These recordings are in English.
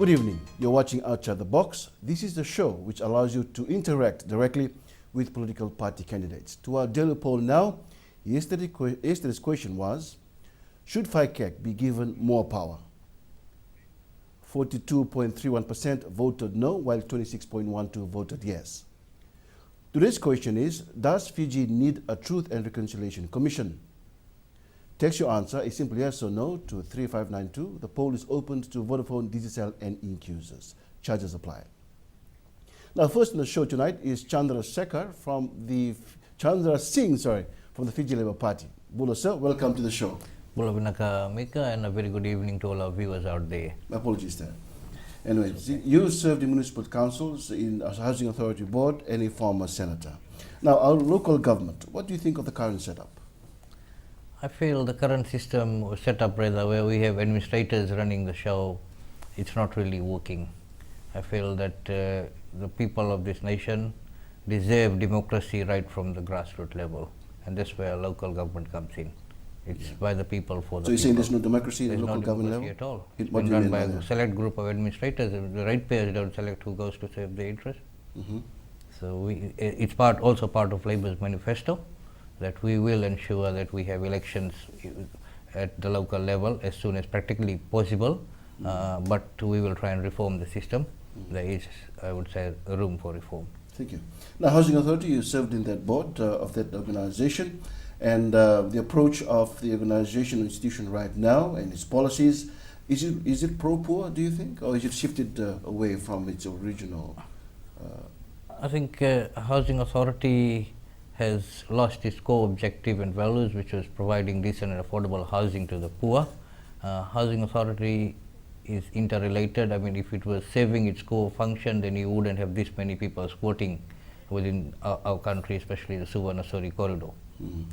Good evening. You're watching Outside the Box. This is the show which allows you to interact directly with political party candidates. To our daily poll now, yesterday's question was, should FICAC be given more power? 42.31% voted no, while 26.12% voted yes. Today's question is, does Fiji need a Truth and Reconciliation Commission? Text your answer a simple yes or no to 3592. The poll is open to Vodafone, Digicel and Ink users. Charges apply. Now, first on the show tonight is Chandar Singh from the Fiji Labour Party. Bula sir, welcome to the show. Bula Vinaka Mika, and a very good evening to all our viewers out there. My apologies there. Anyway, you served in municipal councils, in a housing authority board, and a former senator. Now, our local government, what do you think of the current setup? I feel the current system was set up rather where we have administrators running the show. It's not really working. I feel that the people of this nation deserve democracy right from the grassroots level, and that's where local government comes in. It's by the people for the people. So you're saying there's no democracy at local government level? At all. It's been run by a select group of administrators. The ratepayers don't select who goes to serve their interest. So it's also part of Labour's manifesto that we will ensure that we have elections at the local level as soon as practically possible, but we will try and reform the system. There is, I would say, room for reform. Thank you. Now, Housing Authority, you served in that board of that organization, and the approach of the organization institution right now and its policies, is it pro-poor, do you think, or is it shifted away from its original? I think Housing Authority has lost its core objective and values, which was providing decent and affordable housing to the poor. Housing Authority is interrelated. I mean, if it was serving its core function, then you wouldn't have this many people squatting within our country, especially the Suvarnasuri corridor.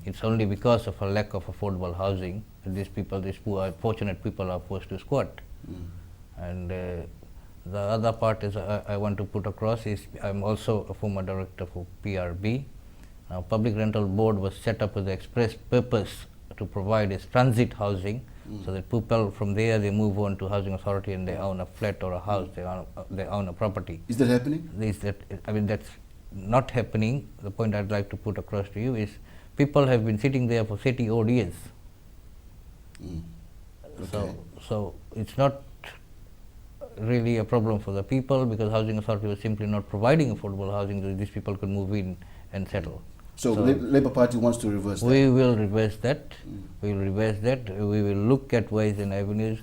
It's only because of a lack of affordable housing that these poor, fortunate people are forced to squat. And the other part is I want to put across is I'm also a former director for PRB. Now, Public Rental Board was set up with the express purpose to provide as transit housing, so that people from there they move on to Housing Authority and they own a flat or a house, they own a property. Is that happening? That's not happening. The point I'd like to put across to you is people have been sitting there for 30 odd years. Okay. So it's not really a problem for the people because Housing Authority was simply not providing affordable housing so these people could move in and settle. So Labour Party wants to reverse that? We will reverse that. We will reverse that. We will look at ways and avenues.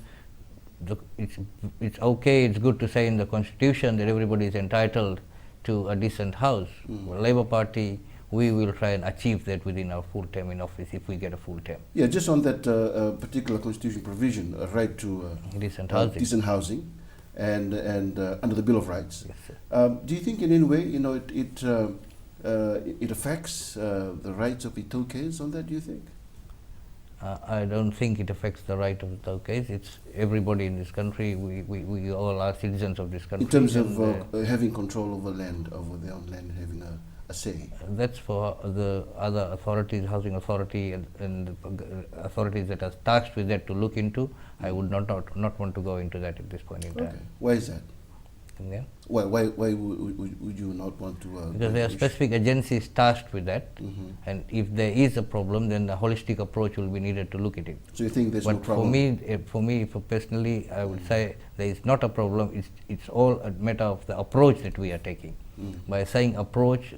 It's okay, it's good to say in the Constitution that everybody is entitled to a decent house. Labour Party, we will try and achieve that within our full term in office if we get a full term. Yeah, just on that particular Constitution provision, a right to decent housing and under the Bill of Rights. Yes, do you think in any way, it affects the rights of the Itoukes on that, do you think? I don't think it affects the right of the Itoukes. It's everybody in this country. We all are citizens of this country. In terms of having control over land, over their own land, having a say? That's for the other authorities, Housing Authority and the authorities that are tasked with that to look into. I would not want to go into that at this point in time. Okay. Why is that? Yeah. Why would you not want to? Because there are specific agencies tasked with that, and if there is a problem, then a holistic approach will be needed to look at it. So you think there's no problem? For me, personally, I would say there is not a problem. It's all a matter of the approach that we are taking. By saying approach,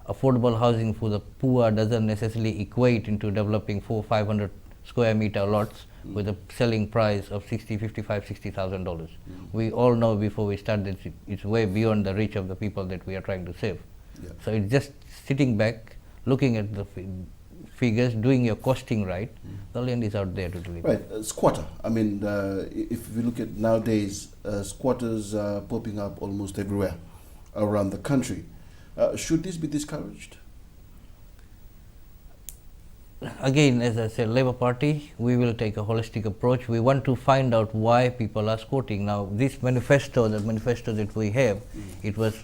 affordable housing for the poor doesn't necessarily equate into developing 400-500 square meter lots with a selling price of $60,000. We all know before we start that it's way beyond the reach of the people that we are trying to save. Yeah. So it's just sitting back, looking at the figures, doing your costing right. The land is out there to do it. Right, squatter. I mean, if we look at nowadays, squatters are popping up almost everywhere around the country. Should this be discouraged? Again, as I said, Labour Party, we will take a holistic approach. We want to find out why people are squatting. Now, this manifesto, the manifesto that we have, it was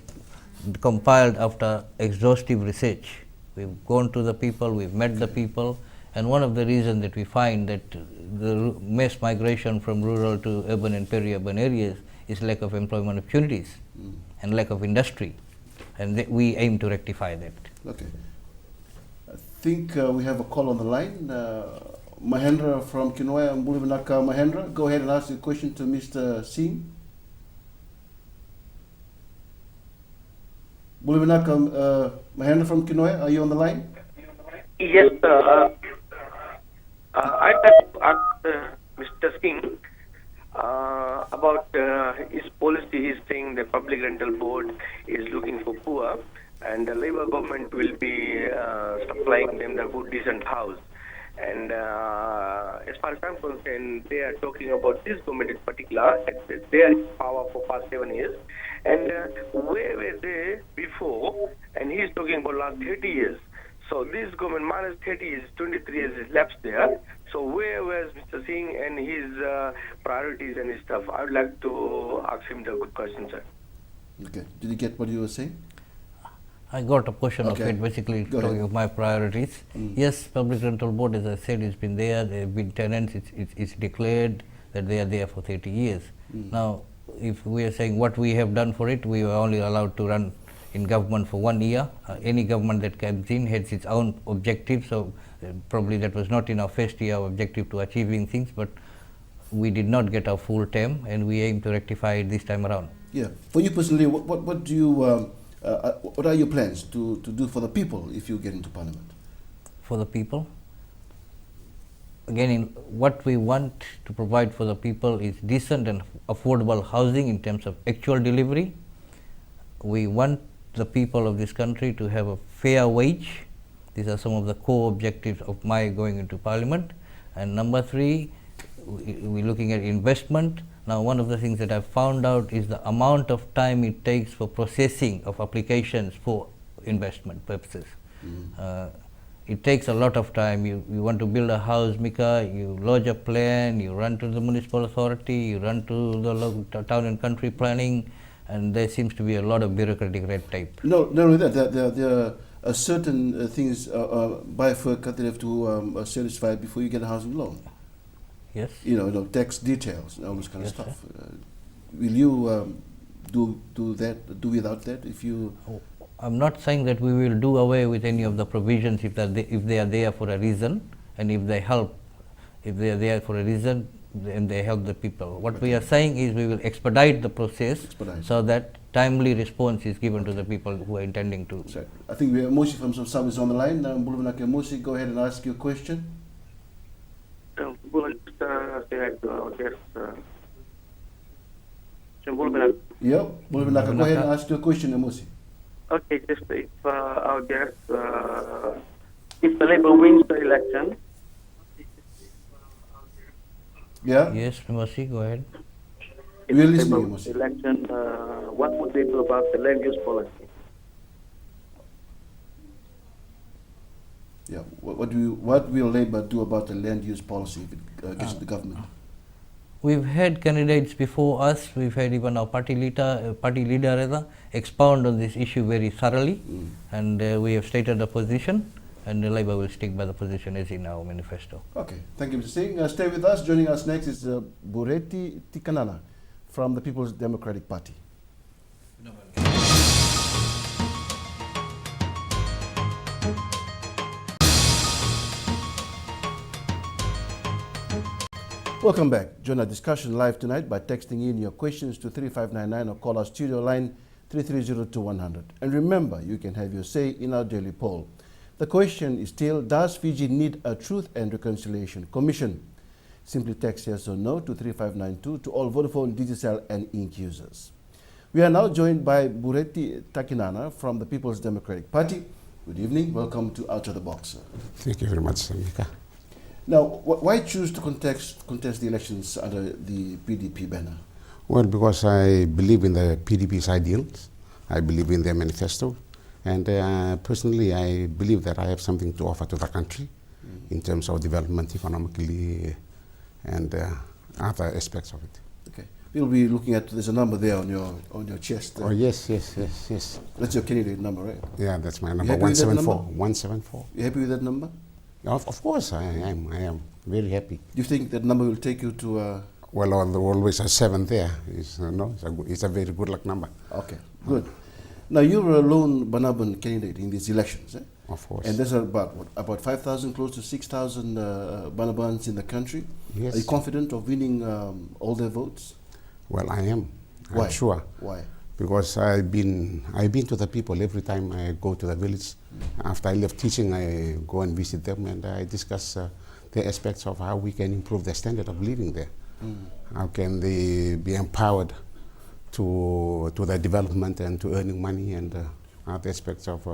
compiled after exhaustive research. We've gone to the people, we've met the people, and one of the reasons that we find that the mass migration from rural to urban and peri-urban areas is lack of employment opportunities and lack of industry, and we aim to rectify that. Okay. I think we have a call on the line. Mahendra from Kinoy and Buluvinaka. Mahendra, go ahead and ask your question to Mr. Singh. Buluvinaka, Mahendra from Kinoy, are you on the line? Yes, I'd like to ask Mr. Singh about his policy. He's saying the public rental board is looking for poor, and the Labour government will be supplying them the good, decent house. And as far as I'm concerned, they are talking about this government in particular. They are in power for past 7 years. And where were they before? And he's talking about last 30 years. So this government minus 30 years, 23 years is lapsed there. So where was Mr. Singh and his priorities and his stuff? I would like to ask him the good question, sir. Okay. Did you get what you were saying? I got a portion Okay. of it, basically Go talking ahead. of my priorities. Yes, public rental board, as I said, it's been there. There have been tenants. It's declared that they are there for 30 years. Now, if we are saying what we have done for it, we were only allowed to run in government for 1 year. Any government that comes in has its own objective, so probably that was not in our first year our objective to achieving things, but we did not get our full term, and we aim to rectify it this time around. Yeah. For you personally, what do you, what are your plans to do for the people if you get into parliament? For the people, again, what we want to provide for the people is decent and affordable housing in terms of actual delivery. We want the people of this country to have a fair wage. These are some of the core objectives of my going into parliament. And number 3, we're looking at investment. Now, one of the things that I've found out is the amount of time it takes for processing of applications for investment purposes. It takes a lot of time. You want to build a house, Mika, you lodge a plan, you run to the municipal authority, you run to the local town and country planning, and there seems to be a lot of bureaucratic red tape. No, not only that, there are certain things by FERC that you have to satisfy before you get a housing loan. Yes. You know, tax details and all this kind Yes, of stuff. Will you do that, do without that if you... I'm not saying that we will do away with any of the provisions if they are there for a reason, and if they are there for a reason, then they help the people. What we are saying is we will expedite the process so that timely response is given to the people who are intending to. Sorry. I think we have Mosi from some service on the line. Buluvinaka Mosi, go ahead and ask your question. Yeah, Buluvinaka, go ahead and ask your question, Mosi. Okay, just if our guest, if the Labour wins the election, Yeah? Yes, Mercy, go ahead. if We are the listening, Labour Moses. election, what would they do about the land use policy? Yeah. What will Labour do about the land use policy if it gets to the government? We've had candidates before us. We've had even our party leader expound on this issue very thoroughly, and we have stated the position, and the Labour will stick by the position as in our manifesto. Okay, thank you, Mr. Singh. Stay with us. Joining us next is Bureti Takinana from the People's Democratic Party. Welcome back. Join our discussion live tonight by texting in your questions to 3599 or call our studio line 330-100. And remember, you can have your say in our daily poll. The question is still, does Fiji need a Truth and Reconciliation Commission? Simply text yes or no to 3592 to all Vodafone, Digicel and Inc. users. We are now joined by Bureti Takinana from the People's Democratic Party. Good evening. Welcome to Out of the Box. Thank you very much, Samika. Now, why choose to contest the elections under the PDP banner? Well, because I believe in the PDP's ideals. I believe in their manifesto. And personally, I believe that I have something to offer to the country in terms of development economically and other aspects of it. Okay. We'll be looking at, there's a number there on your chest. Oh, yes. That's your candidate number, right? Yeah, that's my You number, happy with that 174. number? 174. You happy with that number? Of course, I am very happy. Do you think that number will take you to Well, always a 7 there. It's a very good luck number. Okay, good. Now, you're a lone Banaban candidate in these elections, eh? Of course. And there's about 5,000, close to 6,000 Banabans in the country. Yes. Are you confident of winning all their votes? Well, I am. Why? I'm sure. Why? Because I've been to the people every time I go to the village. After I left teaching, I go and visit them and I discuss the aspects of how we can improve the standard of living there. How can they be empowered to the development and to earning money and other aspects of.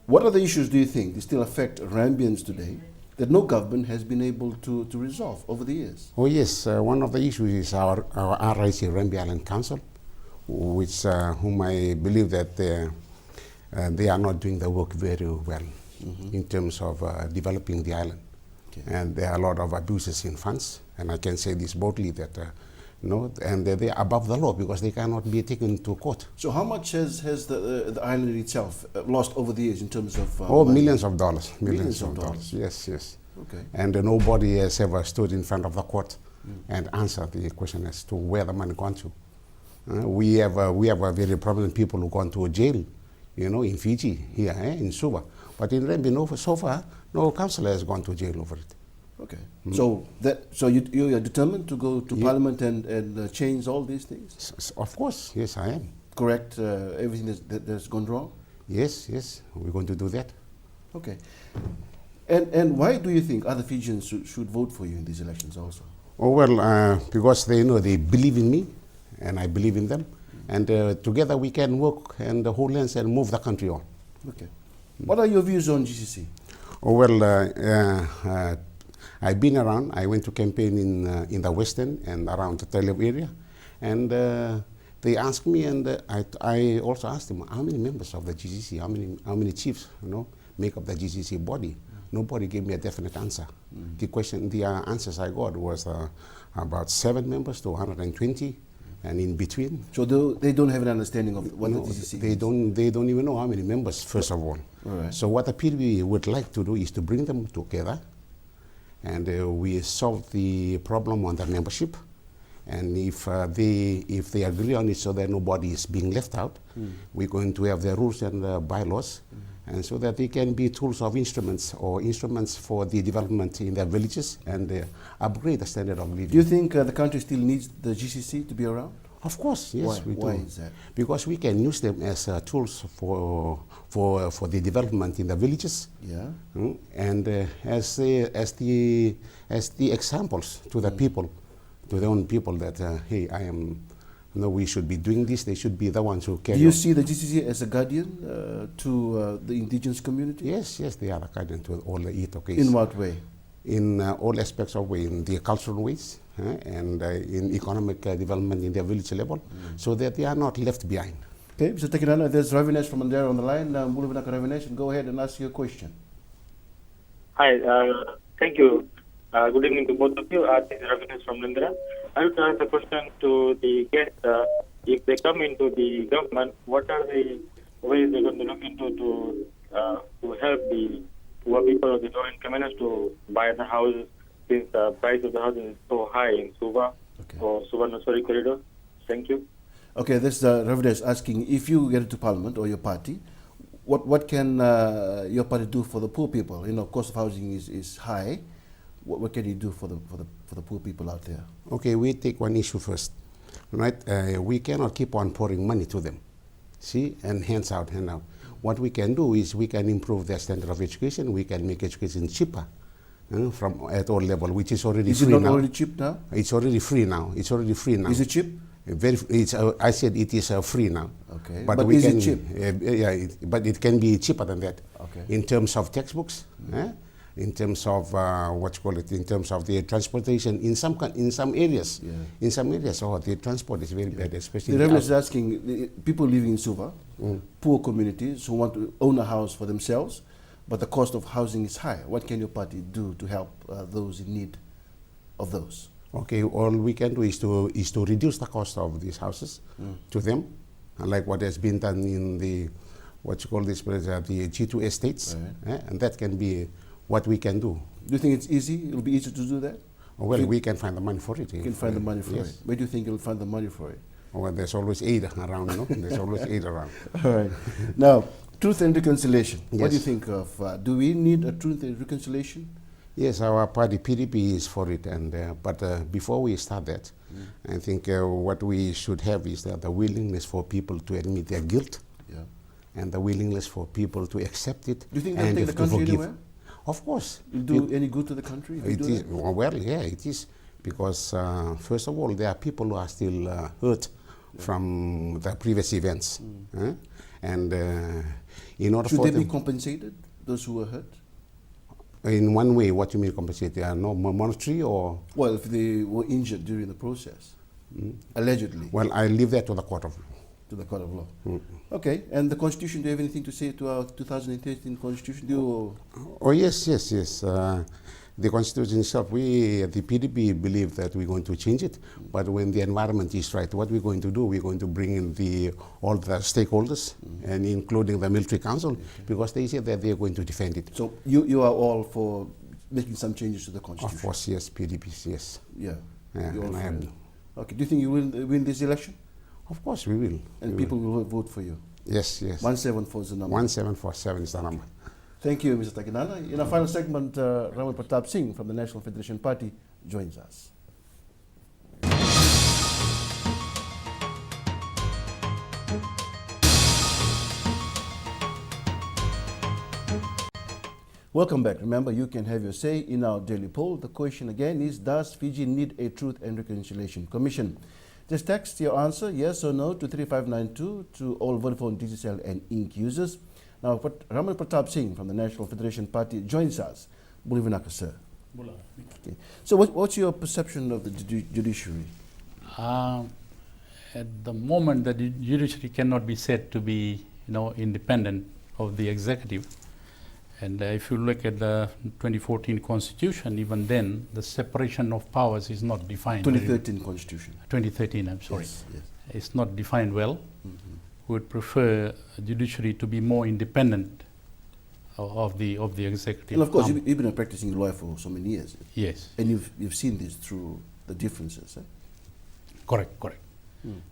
What other issues do you think still affect Rambians today that no government has been able to resolve over the years? Oh yes, one of the issues is our RIC, Rambi Island Council, which whom I believe that they are not doing the work very well in terms of developing the island. Okay. And there are a lot of abuses in funds, and I can say this boldly that and they are above the law because they cannot be taken to court. So how much has the island itself lost over the years in terms of millions of dollars. Millions of dollars. Yes. Okay. And nobody has ever stood in front of the court and answered the question as to where the money gone to. We have a very prominent people who gone to jail, in Fiji, here, in Suva. But in Rambi, so far, no councillor has gone to jail over it. Okay. So you are determined to go to Parliament and change all these things? Of course, yes, I am. Correct everything that's gone wrong? Yes, we're going to do that. Okay. And why do you think other Fijians should vote for you in these elections also? Oh, well, because they believe in me and I believe in them. And together we can work and hold hands and move the country on. Okay. What are your views on GCC? Oh, well, I've been around. I went to campaign in the Western and around the Talib area. And they asked me, and I also asked them, how many members of the GCC, how many chiefs, make up the GCC body? Nobody gave me a definite answer. The answers I got was about 7 members to 120, and in between. So they don't have an understanding of what the GCC is? They don't even know how many members, first of all. Right. So what the PDB would like to do is to bring them together, and we solve the problem on the membership. And if they agree on it so that nobody is being left out, we're going to have the rules and bylaws, and so that they can be tools of instruments for the development in their villages and upgrade the standard of living. Do you think the country still needs the GCC to be around? Of course, yes, we do. Why is that? Because we can use them as tools for the development in the villages. Yeah. And as the examples to the people, to their own people that hey, we should be doing this. They should be the ones who carry. Do you see the GCC as a guardian to the indigenous community? Yes, they are the guardian to all the Itokays. In what way? In all aspects of way, in the cultural ways and in economic development in their village level, so that they are not left behind. Okay, Mr. Takinana, there's Ravinesh from Mandera on the line. Ravinesh, and go ahead and ask your question. Hi, thank you. Good evening to both of you. This is Ravinesh from Mandera. I would ask a question to the guest. If they come into the government, what are the ways they're going to look into to help the poor people of the low-income earners to buy the houses, since the price of the houses is so high in Suva or Suvarnaswari corridor? Thank you. Okay, this Ravinesh asking, if you get into Parliament or your party, what can your party do for the poor people? Cost of housing is high. What can you do for the poor people out there? Okay, we take one issue first, right? We cannot keep on pouring money to them, see, and hands out. What we can do is we can improve their standard of education. We can make education cheaper from at all level, which is already free now. Is it not already cheap now? It's already free now. Is it cheap? I said it is free now. Okay, but is it cheap? But it can be cheaper than that. Okay. In terms of textbooks, in terms of in terms of the transportation in some areas. Yeah. In some areas, the transport is very bad, especially. The Reverend is asking the people living in Suva, poor communities who want to own a house for themselves, but the cost of housing is high. What can your party do to help those in need of those? Okay, all we can do is to reduce the cost of these houses to them, like what has been done in the the G2 estates, right. And that can be what we can do. Do you think it's easy? It'll be easy to do that? Well, we can find the money for it. You can find the money for yes. it. Where do you think you'll find the money for it? Well, there's always aid around, no? There's always aid around. All right. Now, truth and reconciliation. What do you Yes. think of? Do we need a truth and reconciliation? Yes, our party, PDP, is for it. But before we start that, I think what we should have is that the willingness for people to admit their guilt, Yeah. and the willingness for people to accept it. Do you think they'll and take the to country forgive. anywhere? Of course. Will do any good to the country? if we It do is, that? well, yeah, it is. Because, first of all, there are people who are still hurt from the previous events. And in order Should for they them, be compensated, those who were hurt? in one way, what you mean compensate? They are no monetary or? Well, if they were injured during the process, allegedly, Well, I leave that to the court of law. to the court of law. Okay, and the Constitution, do you have anything to say to our 2013 Constitution? Do you, Oh, yes. The Constitution itself, we at the PDP believe that we're going to change it, but when the environment is right, what we're going to do, we're going to bring in all the stakeholders, and including the military council, because they say that they're going to defend it. so you are all for making some changes to the Constitution? Of course, yes, PDP, yes. Yeah. Yeah, You're all and I for am. it. Okay, do you think you will win this election? Of course, we will. And We people will vote for you? Yes. 174 is the number. 1747 is the number. Thank you, Mr. Takinana. In our final segment, Raman Pratap Singh from the National Federation Party joins us. Welcome back. Remember, you can have your say in our daily poll. The question again is, does Fiji need a Truth and Reconciliation Commission? Just text your answer, yes or no, to 3592 to all Vodafone, Digicel and Inc. users. Now, Raman Pratap Singh from the National Federation Party joins us. Bulivinaka, sir. Okay. So what's your perception of the judiciary? At the moment, the judiciary cannot be said to be, independent of the executive. And if you look at the 2014 Constitution, even then, the separation of powers is not defined. 2013 Constitution. 2013, I'm sorry. Yes. It's not defined well. We would prefer judiciary to be more independent of the executive. And of course, you've been a practicing lawyer for so many years. Yes. And you've seen this through the differences. Eh? Correct.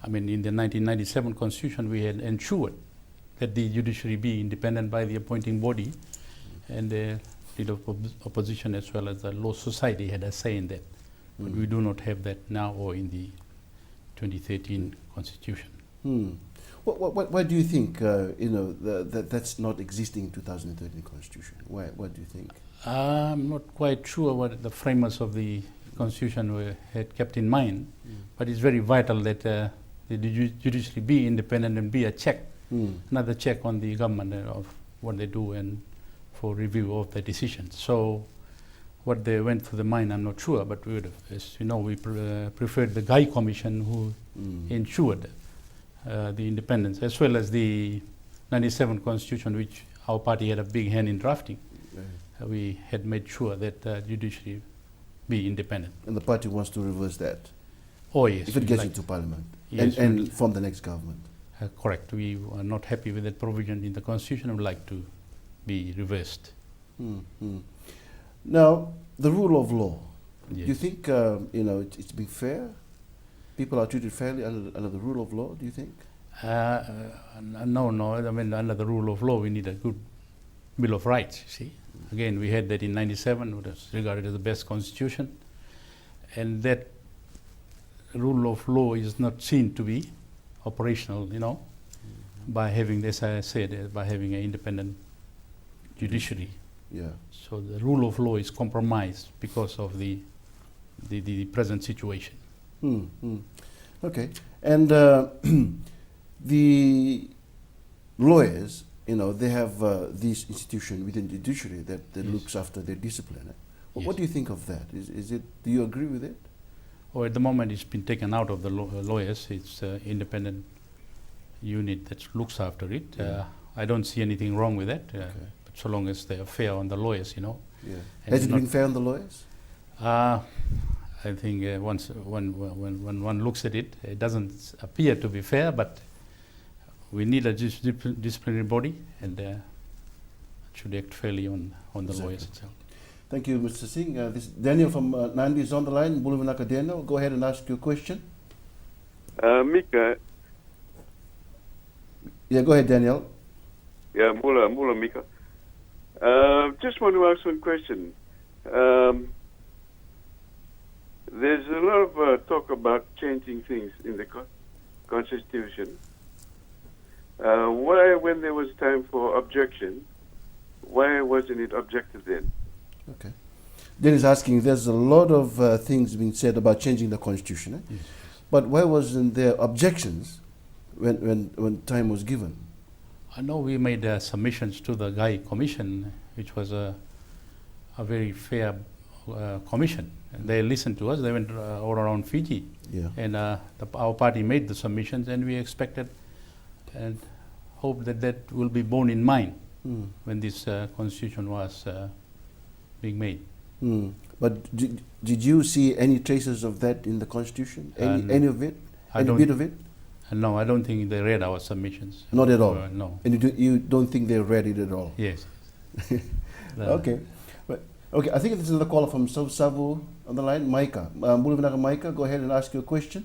I mean, in the 1997 Constitution, we had ensured that the judiciary be independent by the appointing body, and the leader of opposition as well as the law society had a say in that. But we do not have that now or in the 2013 Constitution. Why do you think that's not existing in 2013 Constitution? Why do you think? I'm not quite sure what the framers of the Constitution had kept in mind, but it's very vital that the judiciary be independent and be a check, another check on the government of what they do and for review of the decisions. So what they went through the mind, I'm not sure, but we would have, as you know, we preferred the Guy Commission who ensured the independence, as well as the 97 Constitution, which our party had a big hand in drafting. We had made sure that judiciary be independent. And the party wants to reverse that? Oh yes. If it gets into parliament Yes, and form the next government? Correct. We are not happy with that provision in the Constitution. We would like to be reversed. Now, the rule of law. Yes. Do you think it's been fair? People are treated fairly under the rule of law, do you think? No. I mean, under the rule of law, we need a good Bill of Rights, you see. Again, we had that in 97, which was regarded as the best constitution. And that rule of law is not seen to be operational, by having, as I said, by having an independent judiciary. Yeah. So the rule of law is compromised because of the present situation. Okay. And the lawyers, they have this institution within the judiciary that Yes. looks after their discipline. Yes. What do you think of that? Do you agree with it? Or at the moment, it's been taken out of the lawyers. It's an independent unit that looks after it. I don't see anything wrong with that, but so long as they are fair on the lawyers, Yeah. And Has it been fair on the lawyers? I think when one looks at it, it doesn't appear to be fair, but we need a disciplinary body, and it should act fairly on the lawyers itself. Thank you, Mr. Singh. This Daniel from Nandi is on the line. Buluvinaka Daniel, go ahead and ask your question. Mika, Yeah, go ahead, Daniel. yeah, Mula Mika. Just want to ask one question. There's a lot of talk about changing things in the Constitution. Why, when there was time for objection, why wasn't it objected then? Okay. Then he's asking, there's a lot of things being said about changing the Constitution, eh? Yes. But why wasn't there objections when time was given? I know we made submissions to the Guy Commission, which was a very fair commission. And they listened to us. They went all around Fiji, Yeah. and our party made the submissions, and we expected and hope that that will be borne in mind Mm. when this constitution was being made. Mm. But did you see any traces of that in the Constitution? Any of it? I Any don't- bit of it? No, I don't think they read our submissions. Not at all? No. And you don't think they read it at all? Yes. Okay. But, okay, I think this is another caller from South Savu on the line. Micah. Micah, go ahead and ask your question.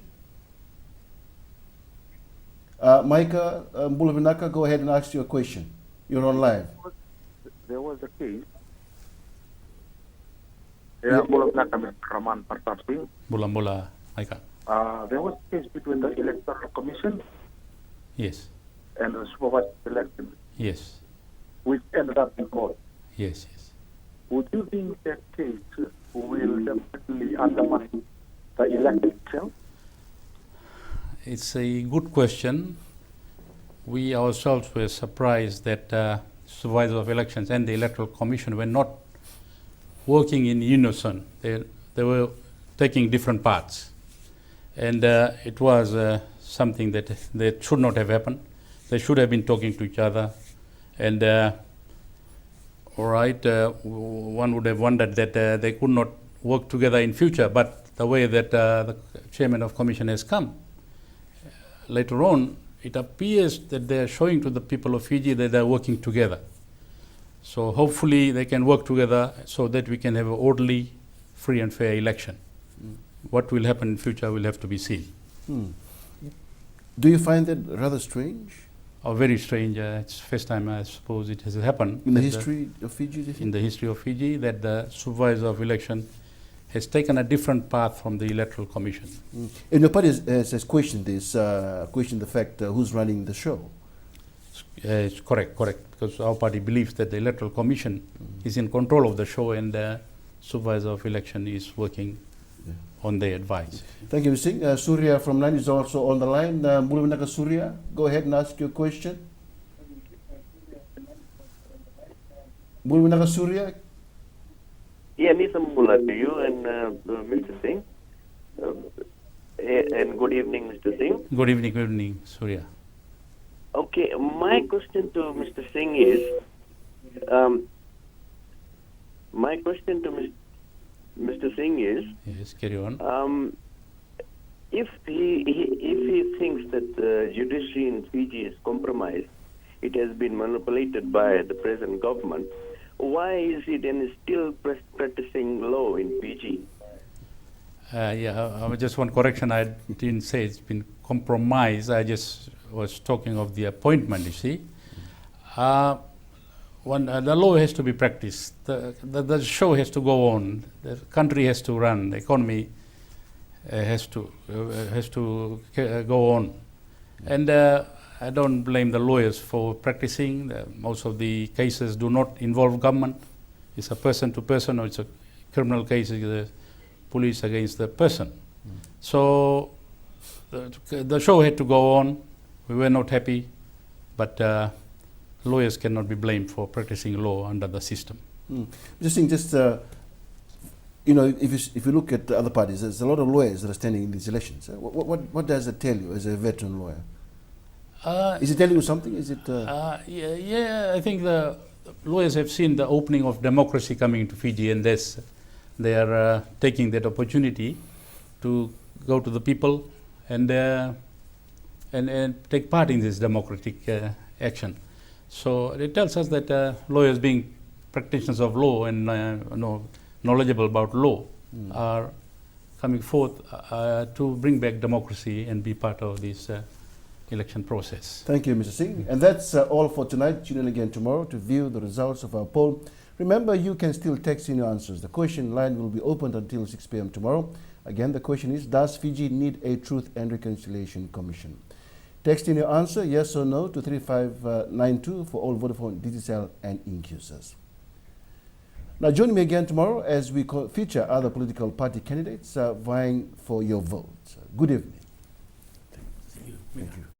Micah Buluvinaka, go ahead and ask your question. You're on live. There was a case. Yeah. Raman, Pratap Singh. Bula, Maika. There was a case between the Electoral Commission Yes. and the supervised election, Yes. which ended up in court. Yes. Would you think that case will definitely undermine the election itself? It's a good question. We ourselves were surprised that supervisors of elections and the Electoral Commission were not working in unison. They were taking different paths. And it was something that should not have happened. They should have been talking to each other. And all right, one would have wondered that they could not work together in future. But the way that the chairman of commission has come, later on, it appears that they are showing to the people of Fiji that they are working together. So hopefully they can work together so that we can have an orderly, free and fair election. What will happen in future will have to be seen. Do you find that rather strange? Oh, very strange. It's the first time I suppose it has happened. In the that history of Fiji? do you in think? the history of Fiji, that the supervisor of election has taken a different path from the Electoral Commission. And your party has questioned this, questioned the fact who's running the show. It's correct, because our party believes that the Electoral Commission is in control of the show and the supervisor of election is working on their advice. Thank you, Mr. Singh. Surya from Nine is also on the line. Buluvinaka Surya, go ahead and ask your question. Buluvinaka Surya. Yeah, Nisam Mula to you and Mr. Singh. And good evening, Mr. Singh. Good evening, Surya. Okay, my question to Mr. Singh is, Mr. Singh is, Yes, carry on. if he thinks that the judiciary in Fiji is compromised, it has been manipulated by the present government, why is he then still practicing law in Fiji? Just one correction. I didn't say it's been compromised. I just was talking of the appointment, you see. The law has to be practiced. The show has to go on. The country has to run. The economy has to go on. And I don't blame the lawyers for practicing. Most of the cases do not involve government. It's a person to person, or it's a criminal case. It's the police against the person. So the show had to go on. We were not happy, but lawyers cannot be blamed for practicing law under the system. If you look at the other parties, there's a lot of lawyers that are standing in these elections. What does it tell you as a veteran lawyer? Is it telling you something? Is it? I think the lawyers have seen the opening of democracy coming into Fiji, and they are taking that opportunity to go to the people and take part in this democratic action. So it tells us that lawyers being practitioners of law and knowledgeable about law are coming forth to bring back democracy and be part of this election process. Thank you, Mr. Singh. And that's all for tonight. Tune in again tomorrow to view the results of our poll. Remember, you can still text in your answers. The question line will be opened until 6 p.m. tomorrow. Again, the question is, does Fiji need a Truth and Reconciliation Commission? Text in your answer, yes or no, to 3592 for all Vodafone, Digicel, and Ink users. Now, join me again tomorrow as we feature other political party candidates vying for your vote. Good evening. Thank you. Thank you.